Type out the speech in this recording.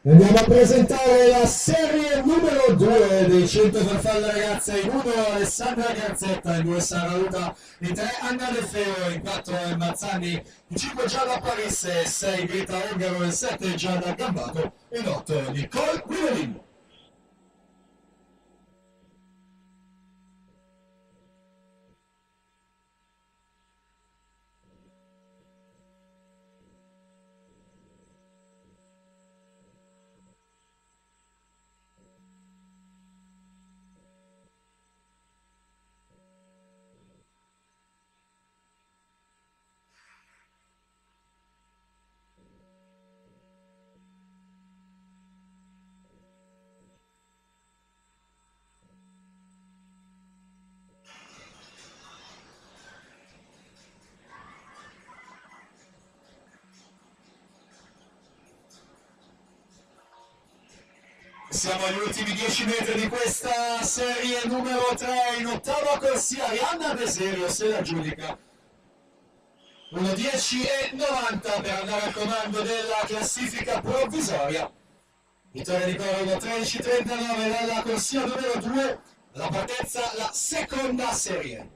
Andiamo a presentare la serie numero 2 dei 100 farfalle ragazze. In 1 Alessandra Garzetta, in 2 Sara Luta, in 3 Anna De Feo, in 4 Mazzani, in 5 Giada Parisse, in 6 Greta Ungaro, in 7 Giada Gambato, in 8 Nicole Guiolin. Siamo agli ultimi 10 metri di questa serie numero 3, in ottava corsia Arianna Deserio se la giudica. 1:10,90 per andare al comando della classifica provvisoria. Vittoria di Corono 13:39 dalla corsia numero 2, la partenza la seconda serie.